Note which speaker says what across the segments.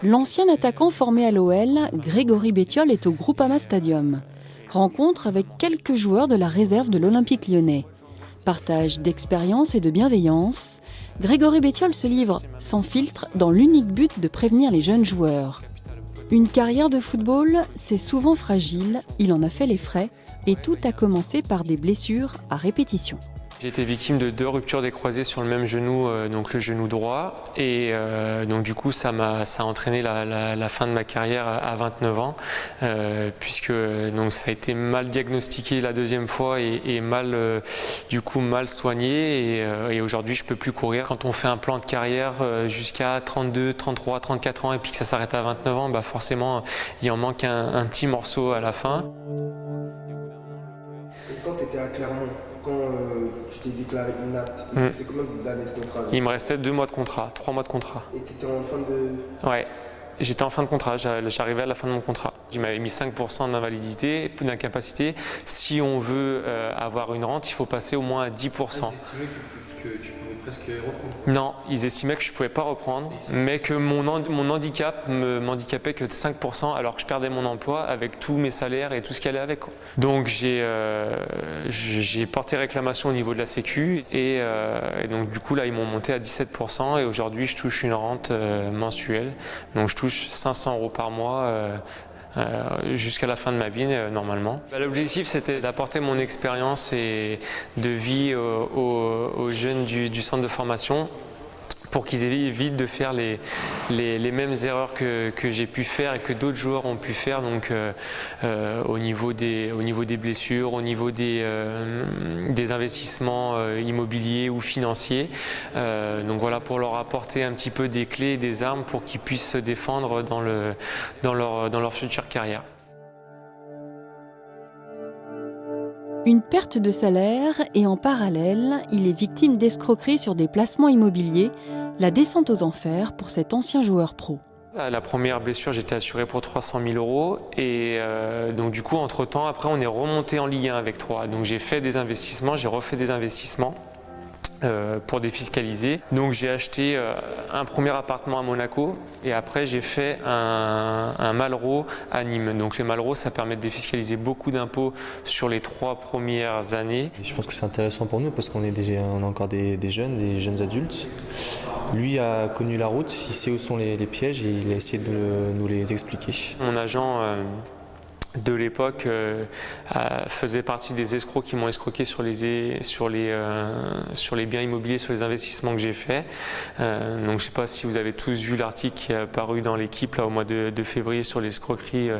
Speaker 1: L'ancien attaquant formé à l'OL, Grégory Bettiol, est au Groupama Stadium. Rencontre avec quelques joueurs de la réserve de l'Olympique lyonnais. Partage d'expérience et de bienveillance, Grégory Bettiol se livre sans filtre dans l'unique but de prévenir les jeunes joueurs. Une carrière de football, c'est souvent fragile, il en a fait les frais, et tout a commencé par des blessures à répétition.
Speaker 2: J'ai été victime de 2 ruptures des croisés sur le même genou, donc le genou droit, et donc du coup ça a entraîné la fin de ma carrière à 29 ans, puisque donc ça a été mal diagnostiqué la deuxième fois et mal soigné, et aujourd'hui je peux plus courir. Quand on fait un plan de carrière jusqu'à 32, 33, 34 ans et puis que ça s'arrête à 29 ans, bah forcément il en manque un petit morceau à la fin.
Speaker 3: Et quand tu étais à Clermont, quand tu t'es déclaré inapte, il te restait combien d'années de contrat?
Speaker 2: Il me restait 2 mois de contrat, 3 mois de contrat.
Speaker 3: Et tu étais en fin de...
Speaker 2: Ouais, j'étais en fin de contrat, j'arrivais à la fin de mon contrat. Il m'avait mis 5% d'invalidité, d'incapacité. Si on veut avoir une rente, il faut passer au moins à 10%.
Speaker 4: Ils estimaient que tu pouvais presque reprendre.
Speaker 2: Non, ils estimaient que je ne pouvais pas reprendre, mais que mon handicap m'handicapait que de 5% alors que je perdais mon emploi avec tous mes salaires et tout ce qui allait avec. Donc j'ai porté réclamation au niveau de la Sécu et donc du coup là ils m'ont monté à 17% et aujourd'hui je touche une rente mensuelle. Donc je touche 500 € par mois. Jusqu'à la fin de ma vie normalement. L'objectif c'était d'apporter mon expérience et de vie aux jeunes du centre de formation pour qu'ils évitent de faire les mêmes erreurs que j'ai pu faire et que d'autres joueurs ont pu faire, donc au niveau des blessures, au niveau des investissements immobiliers ou financiers. Donc voilà, pour leur apporter un petit peu des clés et des armes pour qu'ils puissent se défendre dans leur future carrière.
Speaker 1: Une perte de salaire et en parallèle, il est victime d'escroqueries sur des placements immobiliers, la descente aux enfers pour cet ancien joueur pro.
Speaker 2: La première blessure, j'étais assuré pour 300 000 € et donc du coup, entre-temps, après on est remonté en Ligue 1 avec 3. Donc j'ai fait des investissements, j'ai refait des investissements. Pour défiscaliser. Donc j'ai acheté un premier appartement à Monaco et après j'ai fait un Malraux à Nîmes. Donc les Malraux, ça permet de défiscaliser beaucoup d'impôts sur les 3 premières années.
Speaker 5: Je pense que c'est intéressant pour nous parce qu'on a encore des jeunes adultes. Lui a connu la route, il sait où sont les pièges et il a essayé de nous les expliquer.
Speaker 2: Mon agent de l'époque faisait partie des escrocs qui m'ont escroqué sur les biens immobiliers, sur les investissements que j'ai faits. Donc je ne sais pas si vous avez tous vu l'article qui est apparu dans l'équipe là, au mois de février sur l'escroquerie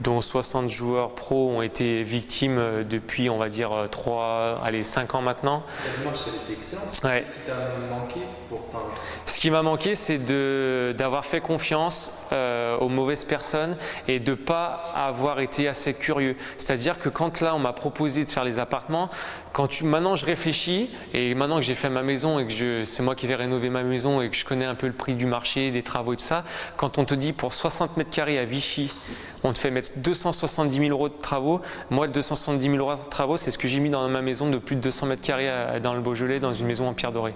Speaker 2: dont 60 joueurs pros ont été victimes depuis on va dire 5 ans maintenant.
Speaker 4: La démarche elle était excellente.
Speaker 2: Ouais.
Speaker 4: Qu'est-ce qui t'a manqué
Speaker 2: Ce qui m'a manqué, c'est d'avoir fait confiance aux mauvaises personnes et de ne pas avoir été assez curieux. C'est-à-dire que quand là, on m'a proposé de faire les appartements, maintenant je réfléchis et maintenant que j'ai fait ma maison et que c'est moi qui vais rénover ma maison et que je connais un peu le prix du marché, des travaux et tout ça, quand on te dit pour 60 mètres carrés à Vichy, on te fait mettre 270 000 € de travaux, moi 270 000 € de travaux, c'est ce que j'ai mis dans ma maison de plus de 200 mètres carrés dans le Beaujolais, dans une maison en pierre dorée.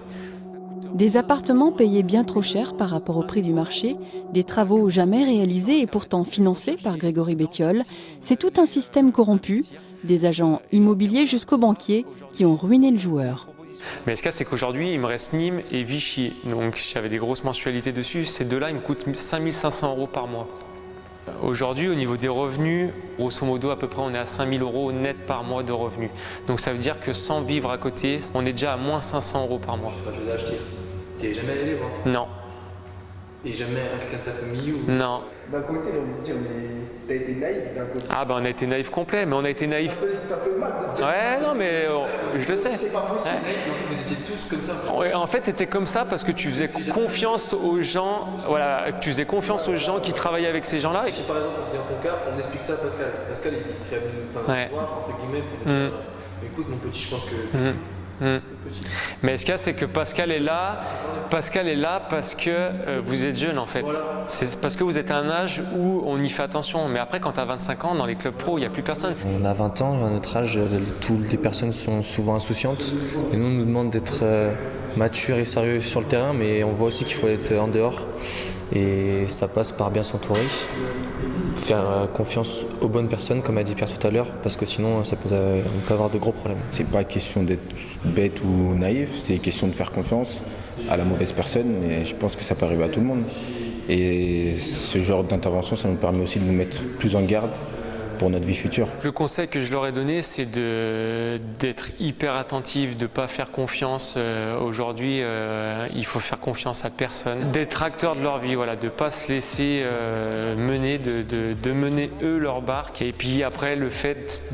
Speaker 1: Des appartements payés bien trop cher par rapport au prix du marché, des travaux jamais réalisés et pourtant financés par Grégory Bettiol, c'est tout un système corrompu, des agents immobiliers jusqu'aux banquiers qui ont ruiné le joueur.
Speaker 2: Mais ce cas, c'est qu'aujourd'hui, il me reste Nîmes et Vichy, donc j'avais des grosses mensualités dessus, ces deux-là, ils me coûtent 5 500 € par mois. Aujourd'hui, au niveau des revenus, grosso modo, à peu près, on est à 5 000 € net par mois de revenus. Donc ça veut dire que sans vivre à côté, on est déjà à moins 500 € par mois.
Speaker 4: Tu les as achetés. T'es jamais allé les voir?
Speaker 2: Non.
Speaker 4: Et jamais à quelqu'un de ta famille ou...
Speaker 2: Non.
Speaker 3: D'un côté, j'ai envie de dire, mais t'as été naïf d'un côté.
Speaker 2: Ah ben on a été naïf complet, mais on a été naïf.
Speaker 3: Ça fait mal de dire.
Speaker 2: Ouais, non mais je le sais.
Speaker 3: C'est pas possible.
Speaker 2: Ouais.
Speaker 4: En fait, vous étiez tous comme ça.
Speaker 2: Ouais, en fait, t'étais comme ça parce que tu faisais confiance aux gens. Voilà, tu faisais confiance aux gens qui travaillaient avec ces gens-là.
Speaker 4: Si par exemple, dans ton cas, on explique ça à Pascal. Pascal, il serait venu
Speaker 2: Ouais.
Speaker 4: voir, entre guillemets, pour te dire écoute, mon petit, je pense que.
Speaker 2: Mais ce qu'il y a, c'est que Pascal est là parce que vous êtes jeune en fait. C'est parce que vous êtes à un âge où on y fait attention. Mais après, quand tu as 25 ans, dans les clubs pro, il n'y a plus personne.
Speaker 5: On a 20 ans, à notre âge, toutes les personnes sont souvent insouciantes. Et nous, on nous demande d'être matures et sérieux sur le terrain, mais on voit aussi qu'il faut être en dehors. Et ça passe par bien s'entourer, faire confiance aux bonnes personnes, comme a dit Pierre tout à l'heure, parce que sinon on peut avoir de gros problèmes.
Speaker 6: C'est pas question d'être bête ou naïf, c'est question de faire confiance à la mauvaise personne, et je pense que ça peut arriver à tout le monde. Et ce genre d'intervention, ça nous permet aussi de nous mettre plus en garde pour notre vie future.
Speaker 2: Le conseil que je leur ai donné, c'est d'être hyper attentif, de ne pas faire confiance. Aujourd'hui, il faut faire confiance à personne. D'être acteur de leur vie, voilà, de ne pas se laisser mener, de mener eux leur barque. Et puis après, le fait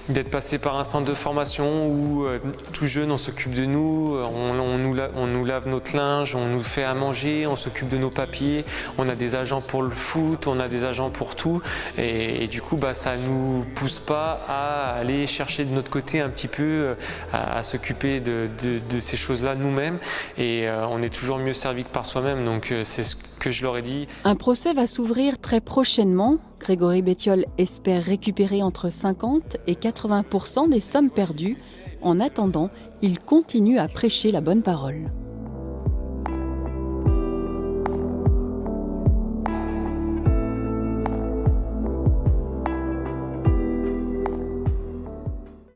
Speaker 2: d'être passé par un centre de formation où tout jeune, on s'occupe de nous, on nous lave notre linge, on nous fait à manger, on s'occupe de nos papiers, on a des agents pour le foot, on a des agents pour tout. Et du coup, ça ne nous pousse pas à aller chercher de notre côté un petit peu, à s'occuper de ces choses-là nous-mêmes. Et on est toujours mieux servi que par soi-même. Donc c'est ce que je leur ai dit.
Speaker 1: Un procès va s'ouvrir très prochainement. Grégory Bettiol espère récupérer entre 50 et 80% des sommes perdues. En attendant, il continue à prêcher la bonne parole.